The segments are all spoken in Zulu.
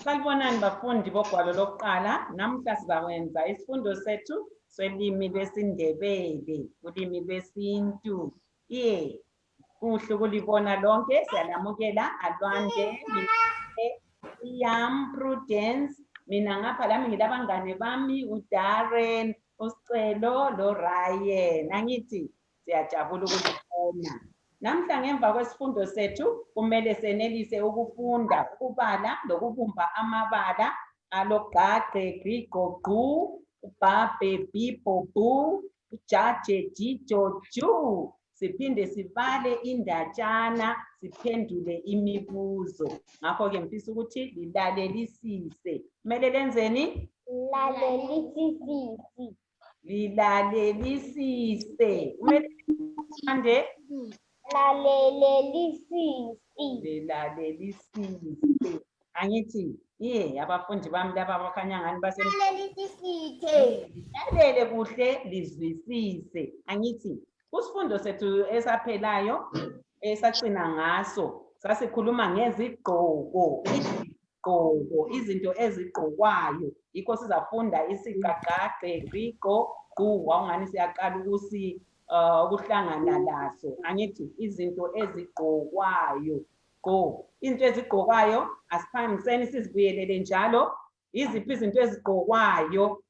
Salibonani bafundi bogwalo lokuqala. Namuhla sizakwenza isifundo sethu selimi lwesiNdebele, ulimi lwesintu. Kuhle ukulibona lonke, siyalamukela Alwande, Yam, Prudence, mina ngapha lami ngilabangane bami uDarren, uSicelo loRyan. Angithi siyajabula ukulibona. Namhla ngemva kwesifundo sethu kumele senelise ukufunda, ukubala lokubumba amabala alogqagqe, grigo, gqu, ubhabhe, bhibho, bhu, ujaje, jijo, ju. Siphinde sibale indatshana, siphendule imibuzo. Ngakho-ke ngifisa ukuthi lilalelisise. Kumele lenzeni? Lilalelisise. Kumele lande? Lilalelisise. Angithi, abafundi bami laba abakhanya ngani lalele kuhle lizwisise. Angithi, kusifundo sethu esaphelayo esagcina ngaso sasikhuluma ngezigqoko, izinto ezigqokwayo. Yikho sizafunda isigagagqe, grigo, gqu, wawungani siyaqala ukuhlangana laso. Angithi izinto ezigqokwayo. Go. Izinto ezigqokwayo asiphangiseni sizibuyelele njalo. Iziphi izinto ezigqokwayo?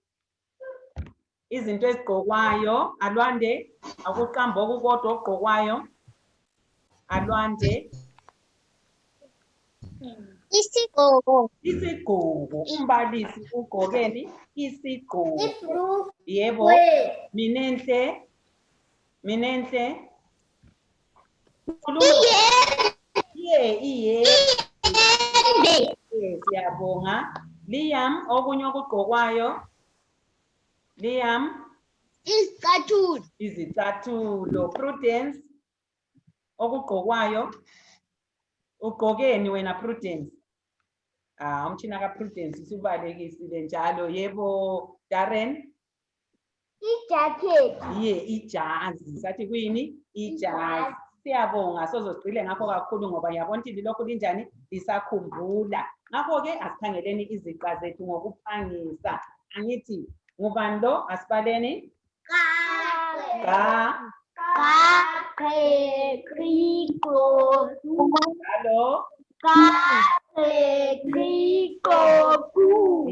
Izinto ezigqokwayo, Alwande, akuqamba okukodwa okugqokwayo. Alwande. Isigqoko. Isigqoko. Umbalisi ugqokeni isigqoko. Yebo. Minenhle. Siyabonga. Liam, okunye okugqokwayo. Liam. Izicathulo. Prudence, okugqokwayo. Ugqokeni wena Prudence? Umtshina kaPrudence usubalekisile njalo. Yebo, Darren? Ijakethi. Ijazi. Sathi kuyini? Ijazi. Siyabonga, sozogqile ngakho kakhulu ngoba ngiyabona ukuthi lilokhu linjani lisakhumbula. Ngakho-ke asikhangeleni iziqa zethu ngokuphangisa. Angithi, ngubani lo? Asibaleni?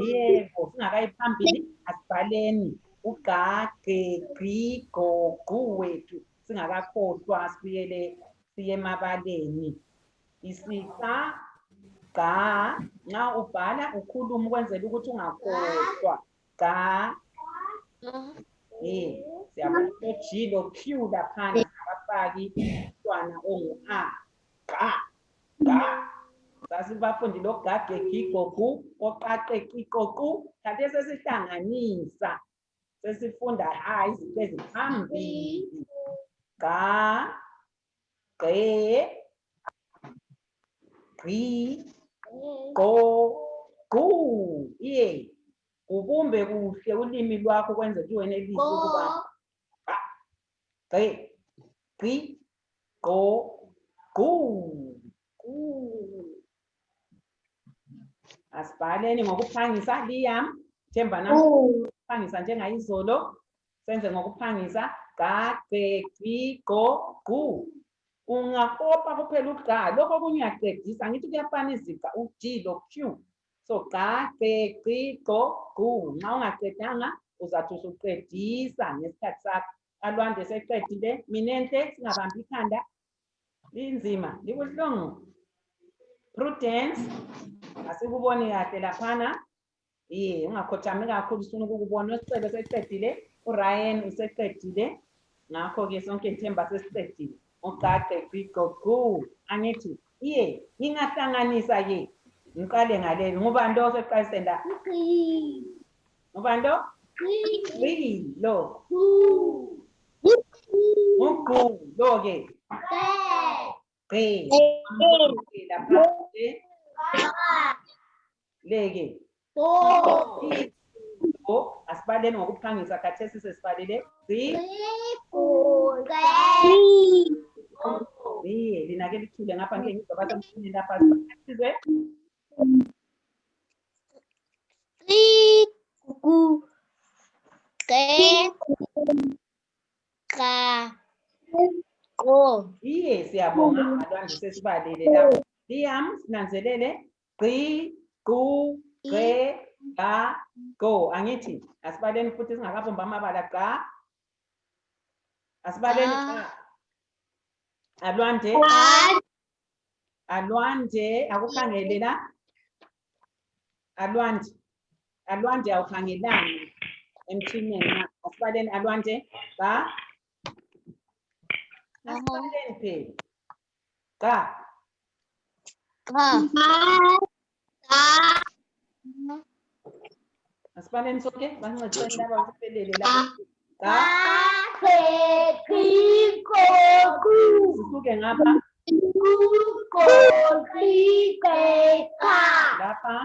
Yebo, singakayiphambili asibhaleni ugagqe, grigo, gqu wethu singakakhohlwa, sibuyele siye emabaleni. Isiqa, ga, nxa ubhala ukhuluma ukwenzela ukuthi ungakhohlwa. Ga. Siyabona G lo Q laphansi abafaki umntwana ongu-A. Ga. Sasibafundi lo gagqe, gigo, gu, oqaqe, kiko, qu. Kanti sesihlanganisa. Sesifunda izinto eziphambili. Ga, gqe, gqi, go, gu. Ubumbe kuhle ulimi lwakho kwenze ukuthi wenelise ukuba gqe, gqi, go, gu. Asibhaleni ngokuphangisa. Liam, Themba ukuphangisa njengayizolo. Senze ngokuphangisa. Gagqe, gqi, go, gu. Ungakopa kuphela uga, lokho okunye uyaqedisa. Angithi kuyafana iziqa u-G lo Q. So gagqe, gqi, go, gu. Nxa ungaqedanga uzathi usuqedisa ngesikhathi sakho. Alwande seqedile. Minenhle, singabambi ikhanda. Linzima, libuhlungu. Prudence, asikuboni kahle laphana. Ungakhothami kakhulu sifuna ukukubona. Usicelo seqedile. uRyan useqedile. Ngakho-ke sonke ithemba sesiqedile. Ugagqe, grigo, gu. Angithi, ngingahlanganisa-ke. Ngiqale ngaleli. Ngubani lo oseqalise la? Ngubani lo? Lo. Ugqu lo-ke. Leke. Asibaleni ngokuphangisa khathesi sesibalile. Lina ke lithule ngapha ngeke ngizobatha umshini lapha. Go. Iye, siyabonga Alwandle sesibalele lapho. Liam, sinanzelele. Gqi, gu, gqe, ga, go. Angithi, asibaleni futhi singakabombi amabala ga. Asibaleni ga. Alwandle. Alwandle, akukhangele la. Alwandle awukhangelani emtshineni na. Asibaleni Alwandle. Ga. Asibaleni phela. Ga. Asibaleni sonke bancediseni laba basiphelele lapho. Ga. Sisuke ngapha. Lapha.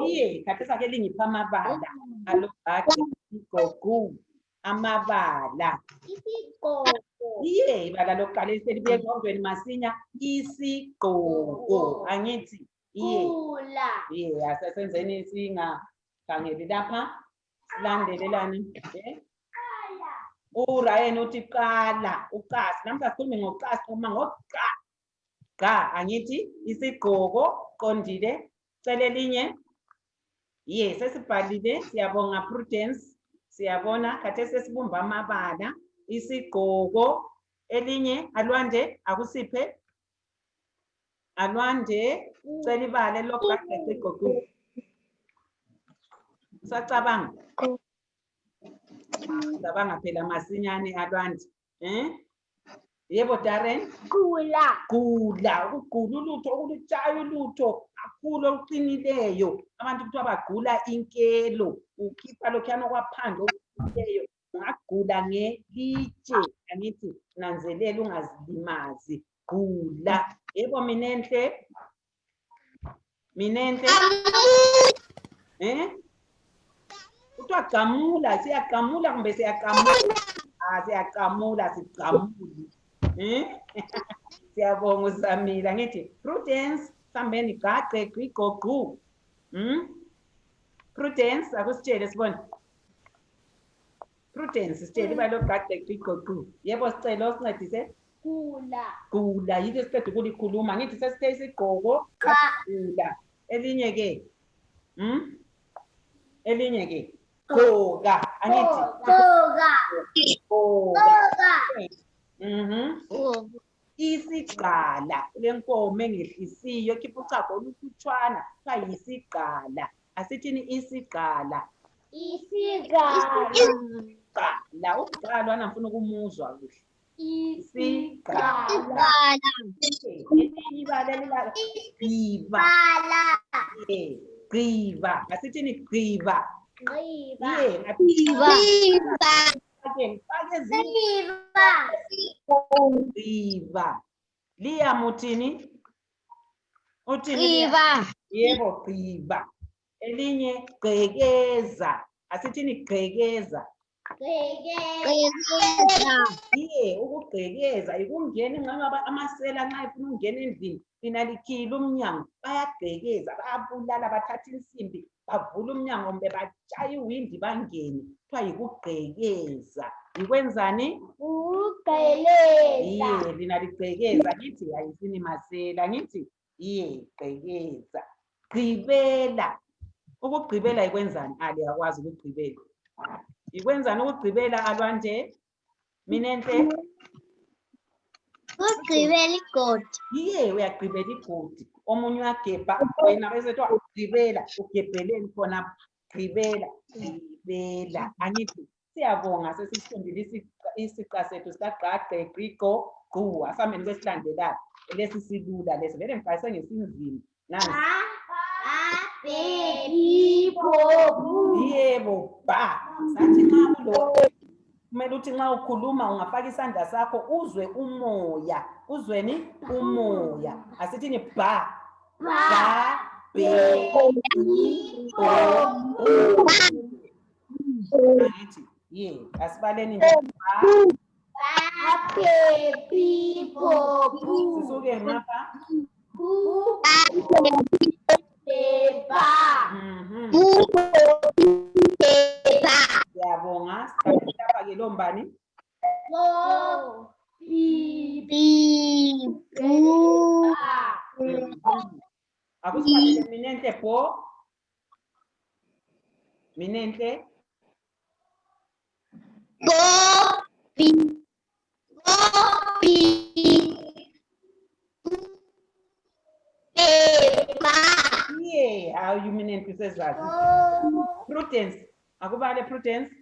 Iye, khathesi ake lingipha amabala. Alogadi, igogu, amabala. Iye, ibala lokuqala eselibuye engqondweni masinya, isigqoko. Angithi, iye. Iye, asesenzeni singakhangeli lapha. Silandelelani. uRyan uthi qala uqasi namhla sikhulume ngoqasi uma ngoqa ga angithi isigqoko qondile cele elinye yes sesibhalile siyabonga Prudence siyabona khathesi sesibumba amabala isigqoko elinye Alwandle akusiphe Alwandle cela ibale loqaqe isigqoko sacabanga cabanga phela masinyane Alwandle yebo Darren gula ukugula ulutho okulutshayo ulutho kakhulu oluqinileyo abantu kuthiwa bagula inkelo ukhipha lokhuyana kwaphandle okuqinileyo ungagula ngelitshe angithi nanzelela ungazilimazi gula yebo Minenhle kuthiwa gamula siyagamula kumbe siyagamula siyagamula sigamuli siyabonga uSamila ngithi Prudence sambeni gaqe gqigoqu Prudence akusitshele sibone Prudence sitshele ibalo gaqe gqigoqu yebo sicela usincedise gula yini esiqeda ukulikhuluma ngithi sesithe isigqoko gula elinye ke gqoka angithi gqoka isigqala lenkomo engehlisiyo khipha uchago olukhutshwana kuthiwa yisigqala asithini isigqala la ugqala ngifuna ukumuzwa kuhle isigqala gqiva asithini gqiva gqiva Liam uthini yebo gqiva elinye gqekeza asithini gqekeza ukugqekeza ikungena ngaba amasela nxa efuna ukungena endlini linalikhile umnyango bayagqekeza bayabulala bathatha insimbi bavula umnyango kumbe batshaya iwindi bangene kuthiwa yikugqekeza yikwenzani iye linaligqekeza ngithi ayisini masela ngithi iye gqekeza gqibela ukugqibela yikwenzani akwazi ukugqibela yikwenzani ukugqibela Alwandle Minenhle ugqibela igodi iye uyagqibela igodi omunye uyagebha wena bese thiwa gqibela ugebheleni khona gqibela angithi siyabonga sesifundile isiqa sethu sikagqagqe gqigo gqu asambeni kwesilandelayo lesi silula lesi vele ngibhalise ngesinzima nansi yebo ba sathi nxa kumele uthi nxa ukhuluma ungafaka isandla sakho uzwe umoya uzweni umoya asithini ba be angithi ye asibaleni sisuke ngapha Siyabonga. Lapha-ke lombani. Akusibhalele Minenhle bo. Minenhle. Yeah, how you Minenhle usezazi. Prudence. Akubale Prudence.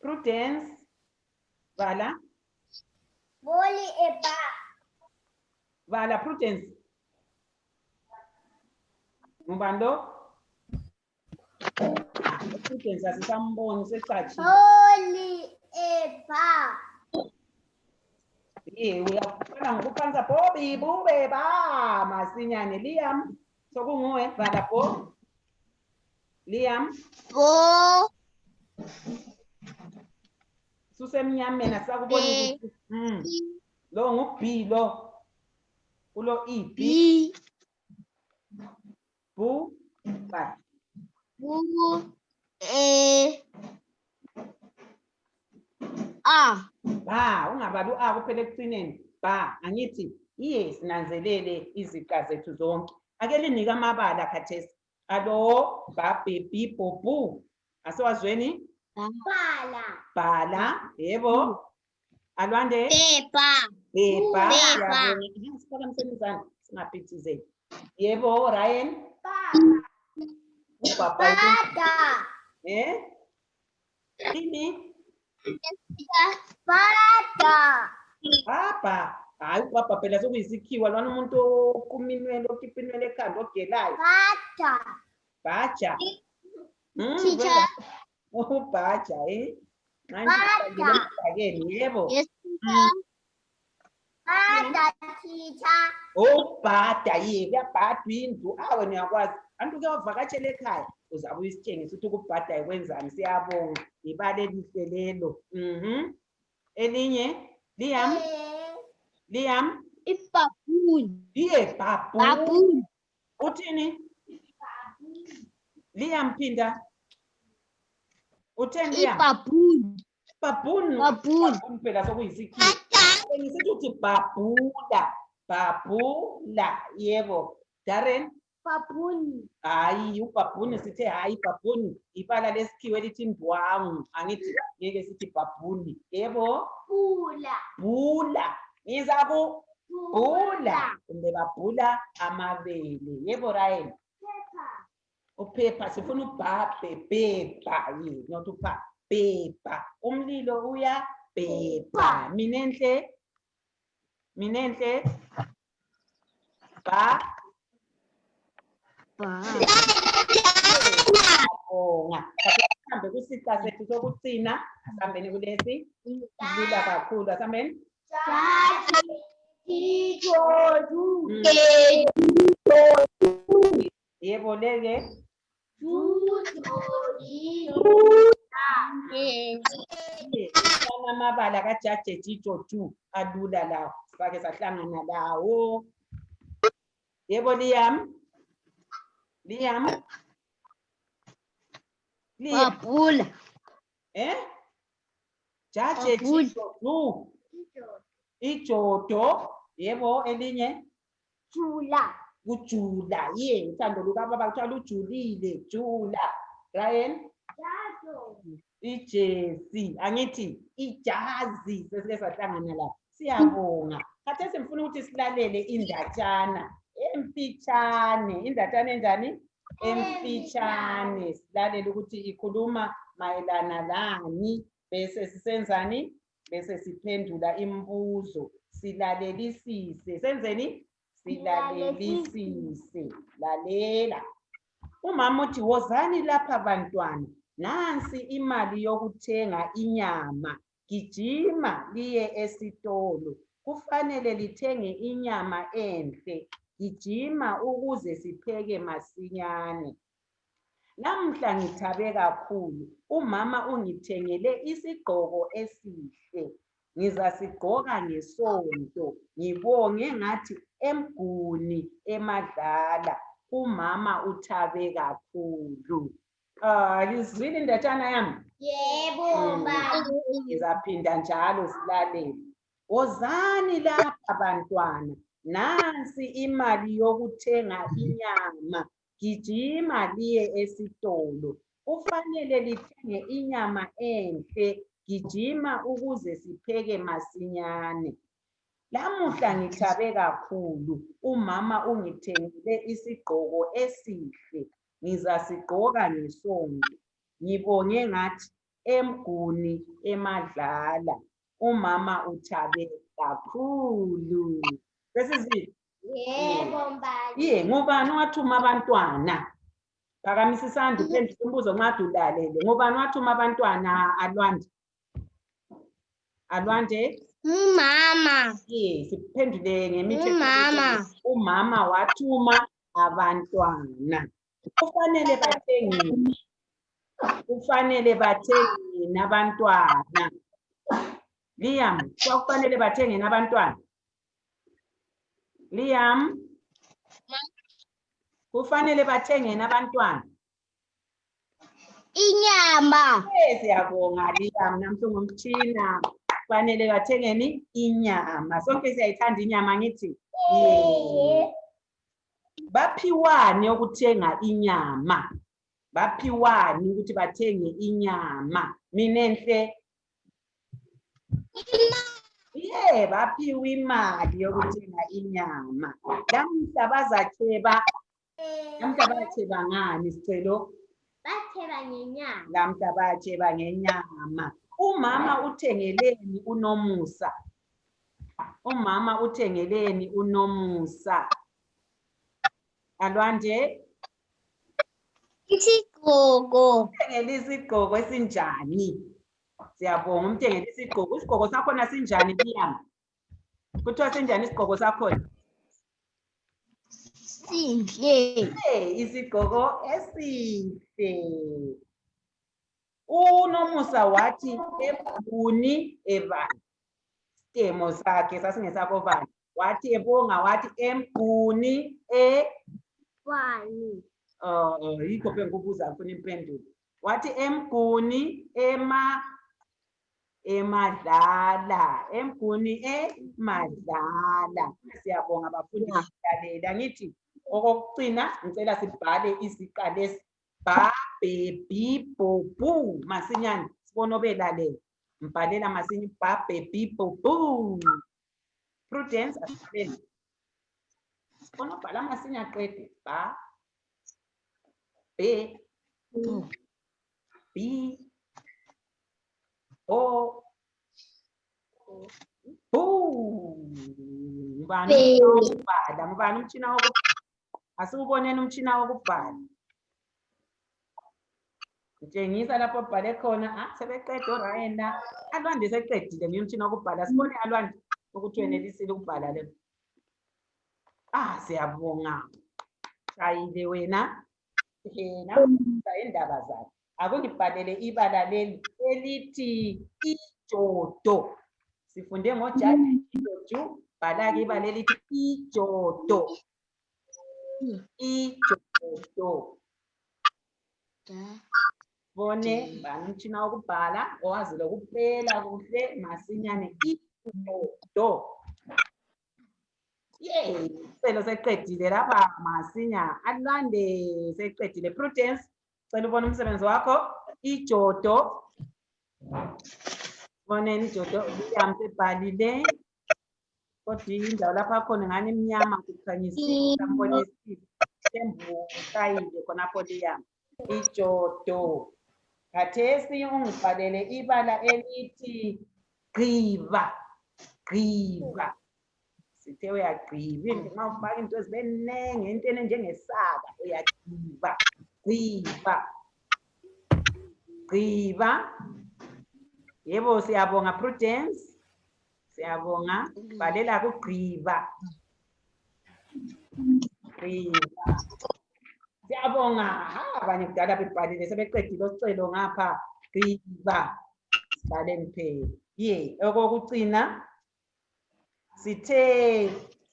Prudence. Bala. Bala Prudence. Ngubando. Prudence asisamboni secathi. Uyaqala ngokuphansa Bobby bube ba masinyane Liam. Sokunguwe bala bo. Liam. Susemnyameni asakuboni ukuthi lo nguB lo. Kulo B. Bu ba. Ba ungabali A kuphela ekucineni. Ba angithi yes nanzelele iziqa zethu zonke. Ake linika amabala khathesi. Alo ba baby bobu. Asiwazweni? Bhala, yebo. Alwande? Pepa. Siphakamseni singaphithizeli. Yebo, Ryan? Upapa. Ini? Papa. Hayi upapa phela sokuyisikhiwa lwana umuntu okuminwele okhipha inwele ekhanda ogelayo. Baja. Teacher. Ubhaja, yebo. Yes, Ubhada yebo uyabhadwa indlu wena uyakwazi antu ke wavakatshela ekhaya uzabe uyisitshengisa ukuthi ukubhada yikwenzani siyabonga ibale elihle lelo. Elinye Liam baboon. Uthini Liam phinda utheni Liam baboon phela sokuyisikhiwo ngisithi uthi babula yebo Darren hayi ubabhuni sithe hayi babhuni ibala lesikhiwo elithi ndwangu angithi ngeke sithi babhuni yebo bula ngiza bula kumbe babhula amabele yebo Ryan uphepha sifuna pepa not upha pepa umlilo uya pepa Minenhle ba Asambe kusiqa sethu sokucina asambeni kulesi lula kakhulu asambeni yebo leke amabala kaJaje Jijo 2 alula lawo sifake sahlangana lawo yebo Liam babula Jaje Jijo 2 ijodo yebo elinye ujula ye uthando lukababa kuthiwa lujulile jula Ryan ijesi angithi ijazi sesike sahlangana la siyabonga khathesi ngifuna ukuthi silalele indatshana emfitshane indatshana enjani emfitshane silalele ukuthi ikhuluma mayelana lani bese sisenzani bese siphendula imibuzo silalelisise senzeni silalelisise lalela umama uthi wozani lapha bantwana nansi imali yokuthenga inyama gijima liye esitolo kufanele lithenge inyama enhle gijima ukuze sipheke masinyane namhla ngithabe kakhulu umama ungithengele isigqoko esihle ngizasigqoka ngesonto ngibonge ngathi emguni emadlala umama uthabe kakhulu. Lizwile indatshana yami? Yebo, Mbali. Ngizaphinda njalo silalele. Wozani lapha bantwana, nansi imali yokuthenga inyama. Gijima liye esitolo. Kufanele lithenge inyama enhle. Gijima ukuze sipheke masinyane. Lamuhla ngithabe kakhulu. Umama ungithengele isigqoko esihle. Ngizasigqoka ngesonto. Ngibonge ngathi emguni emadlala. Umama uthabe kakhulu. Sesizwile? Yebo, Mbali. Ngubani wathuma abantwana? Phakamisa isandla uphendule umbuzo nxa ulalele. Ngubani wathuma abantwana Alwande? Alwande? Umama. Siphendule ngemithetho. Umama. Umama wathuma abantwana. Kufanele bathengeni. Kufanele bathengeni abantwana. Liam, kufanele bathengeni abantwana. Liam, kufanele bathengeni abantwana. Inyama. Siyabonga Liam, namhlanje ngomtshina. Kufanele bathengeni inyama. Sonke siyayithanda inyama ngithi. Baphiwani ukuthenga inyama? Baphiwani ukuthi bathenge inyama? Minenhle. Baphiwe imali yokuthenga inyama. Lamhla bazatheba. Lamhla batheba ngani sicelo? Batheba ngenyama. Lamhla batheba ngenyama. Umama uthengeleni uNomusa? Umama uthengeleni uNomusa? Alwande? Isigqoko. Uthengele isigqoko esinjani? Siyabonga umthengele isigqoko. Isigqoko sakhona sinjani Liam? Kuthiwa sinjani isigqoko sakhona? Sihle. Isigqoko esihle. uNomusa wathi emguni ebani. Isitemo sakhe sasingesakho bani. Wathi ebonga wathi emguni Bani. yikho bengibuza ngifuna impendulo. Wathi emguni emadlala. Emguni emadlala. Siyabonga bafundi balalela. Ngithi okokucina ngicela sibhale iziqa lesi. Ba, baby, bobu. Masinyane sibone obelalela. Mbhalela masinyane ba, baby, bobu. Prudence asibhaleni. Sibone obhala masinyane aqede. Ba, B, B, O, Ngubani ukubhala? Ngubani umtshina wokubhala? Asiwuboneni umtshina wokubhala. Ngitshengisa lapho ubhale khona. Sebeqeda oRayena. Alwande seqedile ngumtshina wokubhala. Sibone Alwande ukuthi wenelisile ukubhala le. Siyabonga. Shayile wena. Nakuza indaba zakhe. Akungibhalele ibala leli elithi ijodo. Sifunde ngoJaji Jojo. Bhala-ke ibala elithi ijodo. Ijodo. Bone bani umtshina wokubhala owazile ukupela kuhle masinyane ijodo. Sicelo seqedile lapha masinya. Alwande seqedile. Prudence, cela ubone umsebenzi wakho. Ijodo. Boneni ijodo. Liam sebhalile. Kodwa indawo lapha khona ngani imnyama kukhanyisile. Sambonisi. Sembukayile khonapho Liam. Ijodo. Khathesi ungibhalele ibala elithi gqiba. Gqiba. Sithe uyagqiba nxa ufaka into ezibenenge into enjengesaka uyagqiba. Gqiba. Gqiba. Yebo siyabonga Prudence. Siyabonga. Bhalela kugqiba. Gqiba. Siyabonga. Abanye kudala bebhalile sebeqedile osicelo ngapha. Gqiba. Sibhaleni phela. Okokucina sithe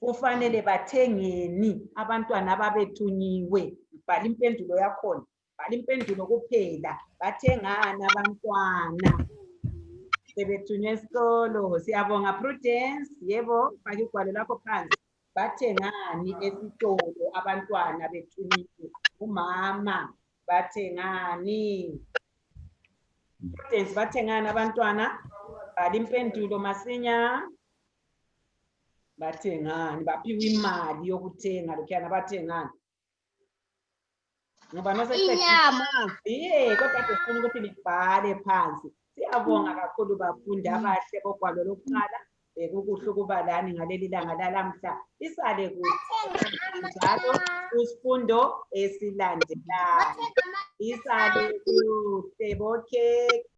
kufanele bathengeni abantwana ababethunyiwe. Bhala impendulo yakhona. Bhala impendulo kuphela. Bathengani abantwana sebethunywe esikolo? Siyabonga Prudence. Yebo, faka igwalo lakho phansi. Bathengani esitolo abantwana bethunyiwe? Umama. Bathengani? Prudence, bathengani abantwana? Bhala impendulo masinya. Bathengani? Baphiwe imali yokuthenga lokhuyana bathengani? Ngoba Inyama. kodwa sifuna ukuthi libhale phansi. Siyabonga kakhulu bafundi abahle bogwalo lokuqala. Bekukuhle ukuba lani ngaleli langa lalamhla. Isale kuhle njalo kusifundo esilandelayo. Isale kuhle, bokhekhe.